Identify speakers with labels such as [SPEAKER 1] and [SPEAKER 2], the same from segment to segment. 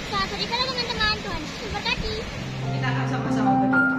[SPEAKER 1] Selamat beribadah teman-teman, Tuhan Yesus memberkati.
[SPEAKER 2] Kita akan sama-sama berdoa.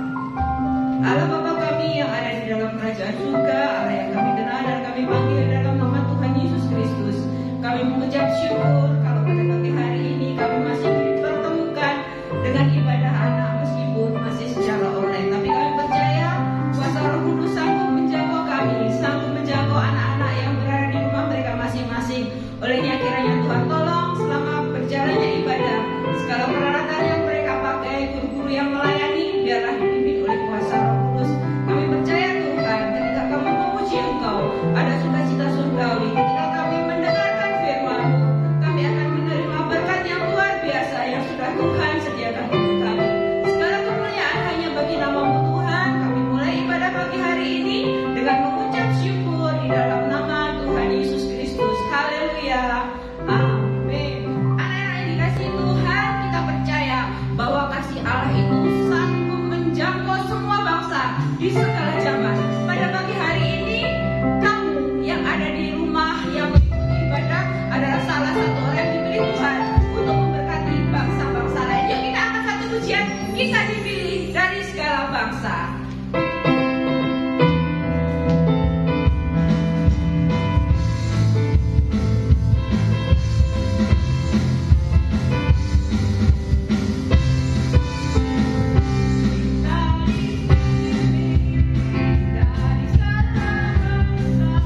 [SPEAKER 2] Allah Bapa kami yang ada di dalam kerajaan surga, Allah yang kami kenal dan kami panggil dalam nama Tuhan Yesus Kristus. Kami mengucap syukur kalau pada pagi hari ini kami masih dipertemukan dengan ibadah anak meskipun masih secara online. Tapi kami percaya kuasa Roh Kudus sanggup menjangkau kami, sanggup menjangkau anak-anak yang berada di rumah mereka masing-masing. Olehnya kiranya Tuhan tolong selama berjalannya ibadah, segala peralatan yang mereka pakai, guru-guru yang melayani, biarlah dipimpin oleh kuasa Roh Kudus. Kami percaya Tuhan, ketika kami memuji Engkau, ada sukacita surgawi. Ketika kami mendengarkan firman-Mu, kami akan menerima berkat yang luar biasa yang sudah Tuhan sediakan untuk kami. Segala kemuliaan hanya bagi nama-Mu Tuhan. Kami mulai ibadah pagi hari ini dengan mengucap syukur di dalam nama Tuhan Yesus Kristus. Haleluya. Amin. Anak-anak yang dikasihi Tuhan, kita percaya bahwa kasih Allah itu sanggup menjangkau semua bangsa di segala zaman. Pada pagi hari ini, kamu yang ada di rumah yang mengikuti ibadah adalah salah satu orang yang dipilih Tuhan untuk memberkati bangsa-bangsa lain. Yuk kita angkat satu pujian, kita dipilih dari segala bangsa. Dari segala bangsa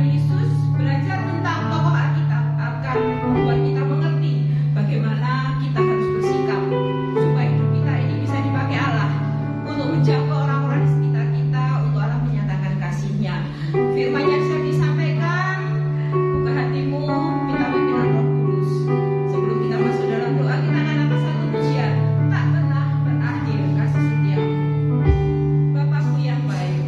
[SPEAKER 2] Yesus, belajar tentang tokoh Alkitab akan membuat kita mengerti bagaimana kita harus bersikap supaya hidup kita ini bisa dipakai Allah untuk menjaga orang-orang di sekitar kita, untuk Allah menyatakan kasih-Nya. Firman-Nya siap disampaikan, buka hatimu, minta pimpinan Roh Kudus. Sebelum kita masuk dalam doa, kita akan angkat satu pujian, tak pernah berakhir kasih setia. Bapakku yang baik.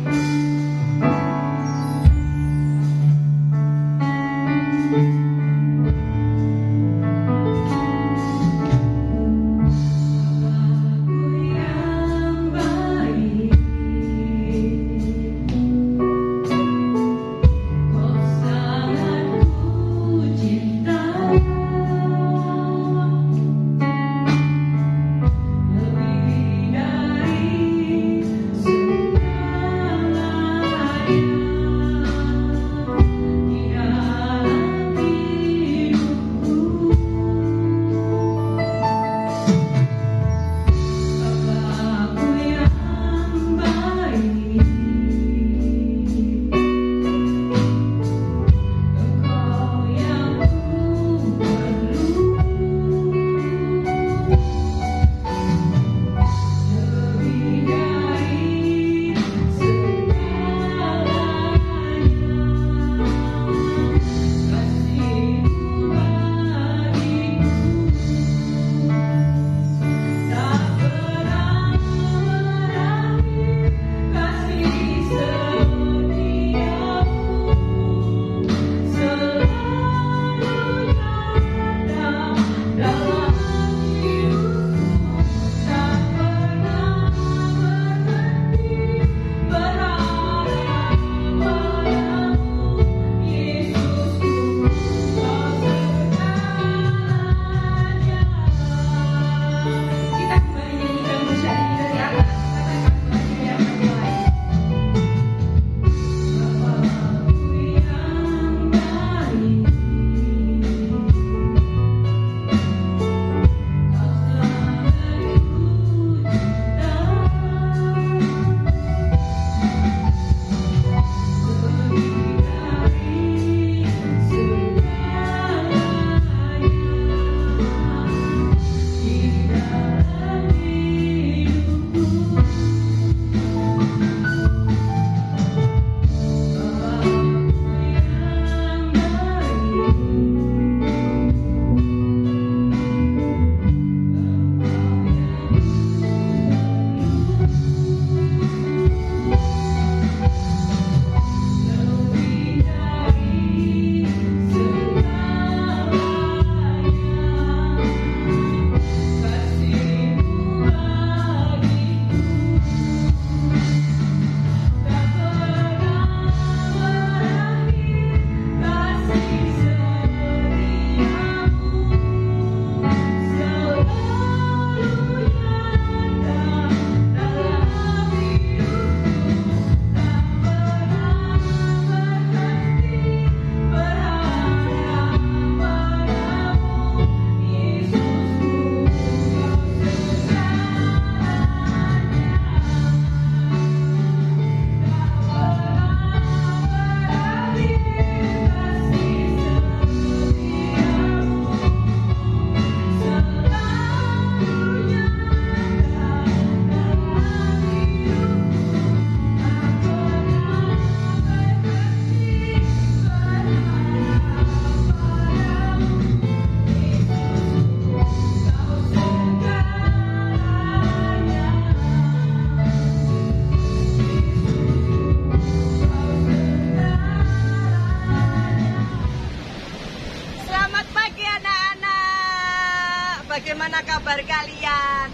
[SPEAKER 3] Bagaimana kabar kalian?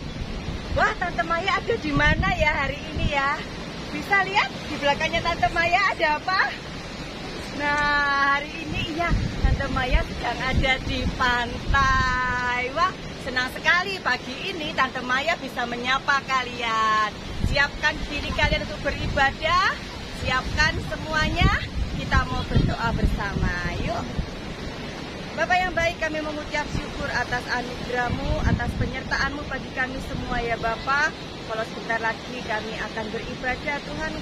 [SPEAKER 3] Wah, Tante Maya ada di mana ya hari ini ya? Bisa lihat di belakangnya Tante Maya ada apa? Nah, hari ini ya Tante Maya sedang ada di pantai. Wah, senang sekali pagi ini Tante Maya bisa menyapa kalian. Siapkan diri kalian untuk beribadah. Siapkan semuanya. Kita mau berdoa bersama. Yuk. Bapak yang baik, kami mengucap syukur atas anugerah-Mu, atas penyertaan-Mu bagi kami semua ya Bapak. Kalau sebentar lagi kami akan beribadah Tuhan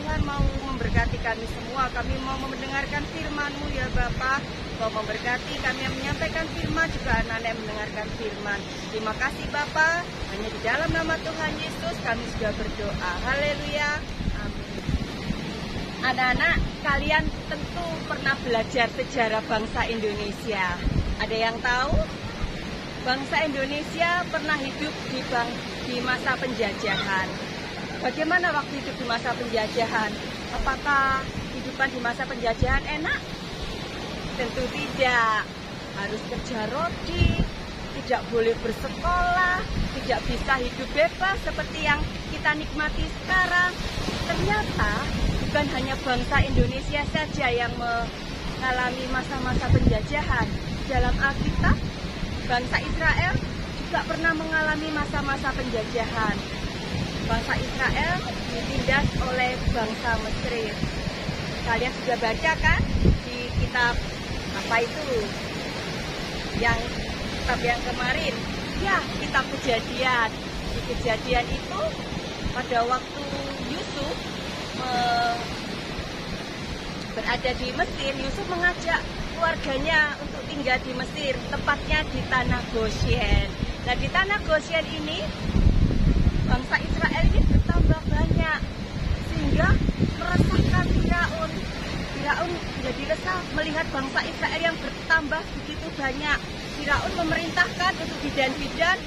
[SPEAKER 3] Tuhan mau memberkati kami semua. Kami mau mendengarkan firman-Mu ya Bapa. Kau memberkati kami yang menyampaikan firman, juga anak-anak yang mendengarkan firman. Terima kasih Bapa. Hanya di dalam nama Tuhan Yesus kami sudah berdoa. Haleluya. Amin. Anak-anak, kalian tentu pernah belajar sejarah bangsa Indonesia. Ada yang tahu? Bangsa Indonesia pernah hidup di masa penjajahan. Bagaimana waktu hidup di masa penjajahan? Apakah kehidupan di masa penjajahan enak? Tentu tidak. Harus kerja rodi, tidak boleh bersekolah, tidak bisa hidup bebas seperti yang kita nikmati sekarang. Ternyata bukan hanya bangsa Indonesia saja yang mengalami masa-masa penjajahan. Dalam Alkitab, bangsa Israel juga pernah mengalami masa-masa penjajahan. Bangsa Israel ditindas oleh bangsa Mesir. Kalian sudah baca kan di kitab apa itu? Kitab yang kemarin? Ya, kitab Kejadian. Di Kejadian itu pada waktu Yusuf berada di Mesir, Yusuf mengajak keluarganya untuk tinggal di Mesir, tepatnya di tanah Goshen. Nah, di tanah Goshen ini bangsa Israel ini bertambah banyak sehingga meresahkan Firaun. Firaun menjadi resah melihat bangsa Israel yang bertambah begitu banyak. Firaun memerintahkan untuk bidan-bidan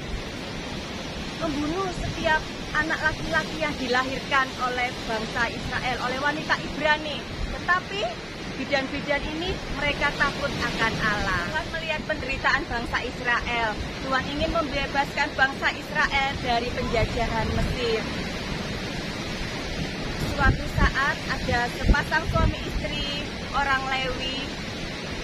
[SPEAKER 3] membunuh setiap anak laki-laki yang dilahirkan oleh bangsa Israel, oleh wanita Ibrani. Tetapi bidan-bidan ini mereka takut akan Allah. Tuhan melihat penderitaan bangsa Israel. Tuhan ingin membebaskan bangsa Israel dari penjajahan Mesir. Suatu saat ada sepasang suami istri orang Lewi.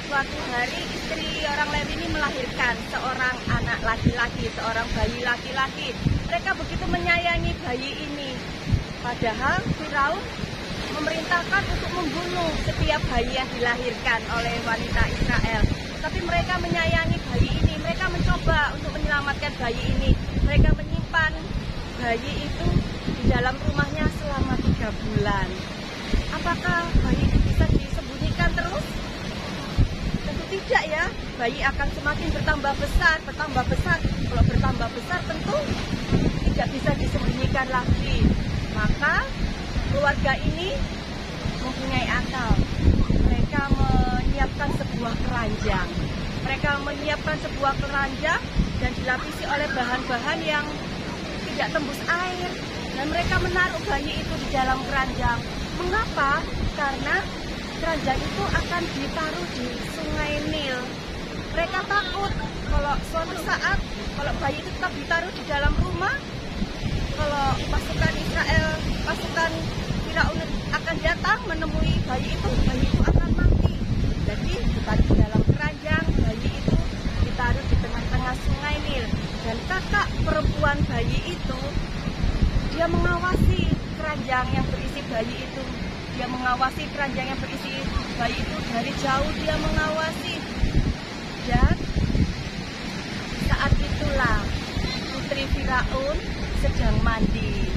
[SPEAKER 3] Suatu hari istri orang Lewi ini melahirkan seorang anak laki-laki, seorang bayi laki-laki. Mereka begitu menyayangi bayi ini. Padahal Firaun memerintahkan untuk membunuh setiap bayi yang dilahirkan oleh wanita Israel. Tapi mereka menyayangi bayi ini. Mereka mencoba untuk menyelamatkan bayi ini. Mereka menyimpan bayi itu di dalam rumahnya selama 3 bulan. Apakah bayi itu bisa disembunyikan terus? Tentu tidak ya. Bayi akan semakin bertambah besar, bertambah besar. Kalau bertambah besar tentu tidak bisa disembunyikan lagi. Maka keluarga ini mempunyai akal. Mereka menyiapkan sebuah keranjang. Mereka menyiapkan sebuah keranjang dan dilapisi oleh bahan-bahan yang tidak tembus air. Dan mereka menaruh bayi itu di dalam keranjang. Mengapa? Karena keranjang itu akan ditaruh di sungai Nil. Mereka takut kalau suatu saat kalau bayi itu tetap ditaruh di dalam rumah, kalau pasukan Israel, pasukan Firaun akan datang menemui bayi itu akan mati. Jadi ditaruh di dalam keranjang, bayi itu ditaruh di tengah-tengah sungai Nil. Dan kakak perempuan bayi itu, dia mengawasi keranjang yang berisi bayi itu. Dia mengawasi keranjang yang berisi bayi itu dari jauh, dia mengawasi. Dan saat itulah putri Firaun sedang mandi.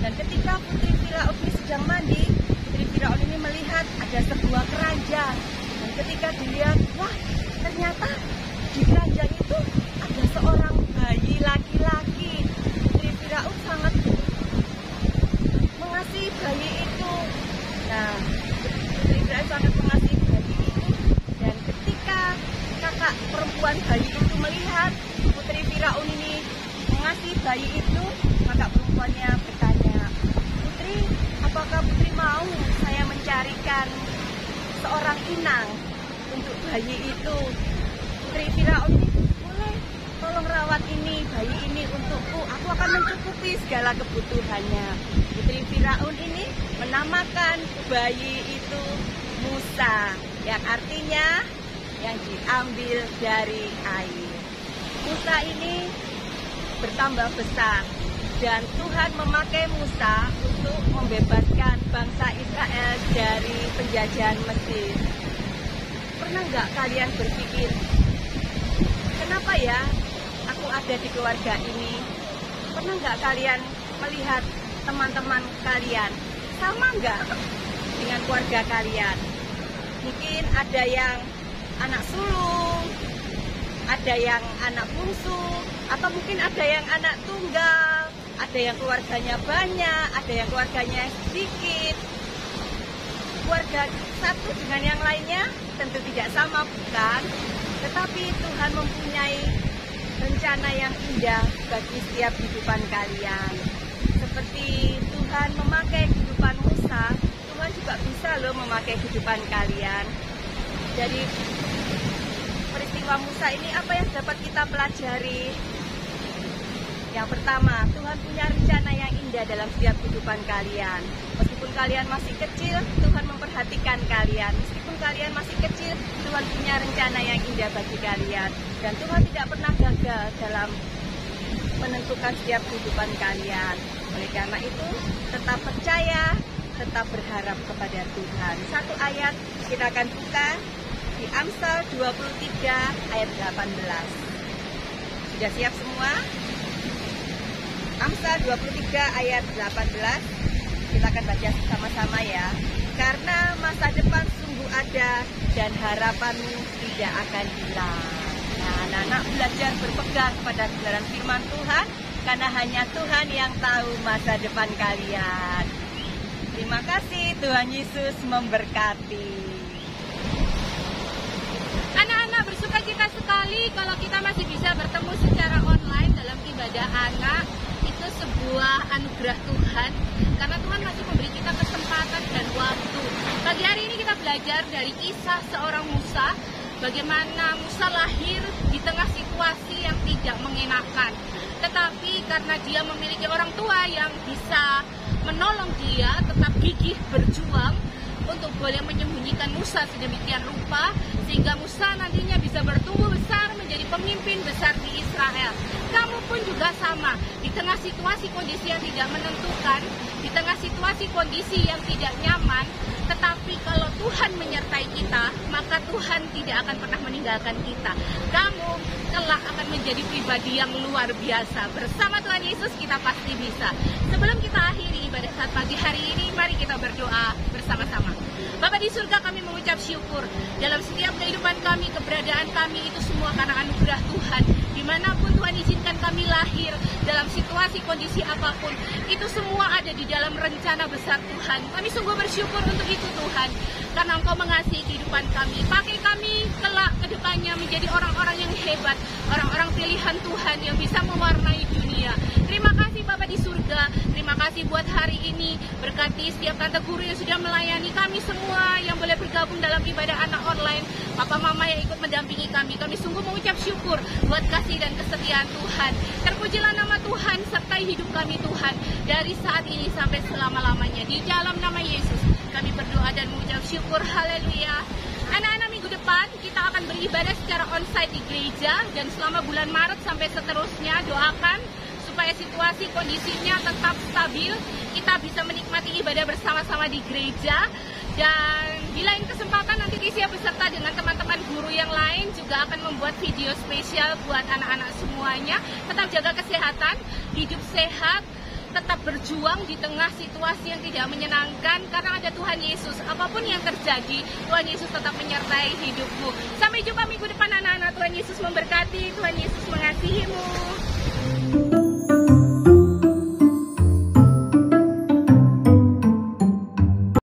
[SPEAKER 3] Dan ketika putri Firaun ini sedang mandi, putri Firaun ini melihat ada sebuah keranjang. Dan ketika dilihat, wah ternyata di keranjang itu ada seorang bayi laki-laki. Putri Firaun sangat mengasihi bayi itu. Nah, putri Firaun sangat mengasihi bayi itu. Dan ketika kakak perempuan bayi itu melihat putri Firaun ini mengasihi bayi itu, kakak perempuannya bertanya, "Putri, apakah putri mau saya mencarikan seorang inang untuk bayi itu?" Putri Firaun ini, "Boleh, tolong rawat ini, bayi ini untukku, aku akan mencukupi segala kebutuhannya." Putri Firaun ini menamakan bayi itu Musa, yang artinya yang diambil dari air. Musa ini bertambah besar dan Tuhan memakai Musa untuk membebaskan bangsa Israel dari penjajahan Mesir. Pernah nggak kalian berpikir, kenapa ya aku ada di keluarga ini? Pernah nggak kalian melihat teman-teman kalian Sama nggak dengan keluarga kalian? Mungkin ada yang anak sulung, ada yang anak bungsu, atau mungkin ada yang anak tunggal, ada yang keluarganya banyak, ada yang keluarganya sedikit. Keluarga satu dengan yang lainnya tentu tidak sama, bukan? Tetapi Tuhan mempunyai rencana yang indah bagi setiap kehidupan kalian. Seperti Tuhan memakai kehidupan Musa, Tuhan juga bisa loh memakai kehidupan kalian. Dari peristiwa Musa ini apa yang dapat kita pelajari? Yang pertama, Tuhan punya rencana yang indah dalam setiap kehidupan kalian. Meskipun kalian masih kecil, Tuhan memperhatikan kalian. Meskipun kalian masih kecil, Tuhan punya rencana yang indah bagi kalian. Dan Tuhan tidak pernah gagal dalam menentukan setiap kehidupan kalian. Oleh karena itu, tetap percaya, tetap berharap kepada Tuhan. Satu ayat kita akan buka di Amsal 23 ayat 18. Sudah siap semua? Amsal 23 ayat 18. Kita akan baca sama-sama ya. Karena masa depan sungguh ada dan harapanmu tidak akan hilang. Nah, anak-anak belajar berpegang pada kebenaran firman Tuhan, karena hanya Tuhan yang tahu masa depan kalian. Terima kasih, Tuhan Yesus memberkati.
[SPEAKER 1] Anak-anak bersuka cita sekali kalau kita masih bisa bertemu secara online dalam ibadah anak. Itu sebuah anugerah Tuhan, karena Tuhan masih memberi kita kesempatan dan waktu. Pagi hari ini kita belajar dari kisah seorang Musa, bagaimana Musa lahir di tengah situasi yang tidak mengenakan. Tetapi karena dia memiliki orang tua yang bisa menolong dia tetap gigih berjuang untuk boleh menyembunyikan Musa sedemikian rupa, sehingga Musa nantinya bisa bertumbuh besar menjadi pemimpin besar di Israel. Kamu pun juga sama, di tengah situasi kondisi yang tidak menentukan, di tengah situasi kondisi yang tidak nyaman, tetapi kalau Tuhan menyertai kita, maka Tuhan tidak akan pernah meninggalkan kita. Kamu kelak akan menjadi pribadi yang luar biasa. Bersama Tuhan Yesus kita pasti bisa. Sebelum kita akhiri ibadah saat pagi hari ini, mari kita berdoa bersama-sama. Bapa di surga, kami mengucap syukur dalam setiap kehidupan kami, keberadaan kami itu semua karena anugerah Tuhan. Dimanapun Tuhan izinkan kami lahir, dalam situasi kondisi apapun, itu semua ada di dalam rencana besar Tuhan. Kami sungguh bersyukur untuk itu Tuhan, karena Engkau mengasihi kehidupan kami. Pakai kami kelak ke depannya menjadi orang-orang yang hebat, orang-orang pilihan Tuhan yang bisa mewarnai dunia. Terima kasih Bapa di surga, terima kasih buat hari ini. Berkati setiap tante guru yang sudah melayani kami semua yang boleh bergabung dalam ibadah anak online, Papa Mama yang ikut mendampingi kami. Kami sungguh mengucap syukur buat kasih dan kesetiaan Tuhan. Terpujilah nama Tuhan, sertai hidup kami Tuhan, dari saat ini sampai selama-lamanya. Di dalam nama Yesus kami berdoa dan mengucap syukur. Haleluya. Anak-anak, minggu depan kita akan beribadah secara onsite di gereja, dan selama bulan Maret sampai seterusnya doakan supaya situasi kondisinya tetap stabil, kita bisa menikmati ibadah bersama-sama di gereja. Dan di lain kesempatan nanti Risia beserta dengan teman-teman guru yang lain juga akan membuat video spesial buat anak-anak semuanya. Tetap jaga kesehatan, hidup sehat, tetap berjuang di tengah situasi yang tidak menyenangkan, karena ada Tuhan Yesus. Apapun yang terjadi, Tuhan Yesus tetap menyertai hidupmu. Sampai jumpa minggu depan anak-anak. Tuhan Yesus memberkati, Tuhan Yesus mengasihimu.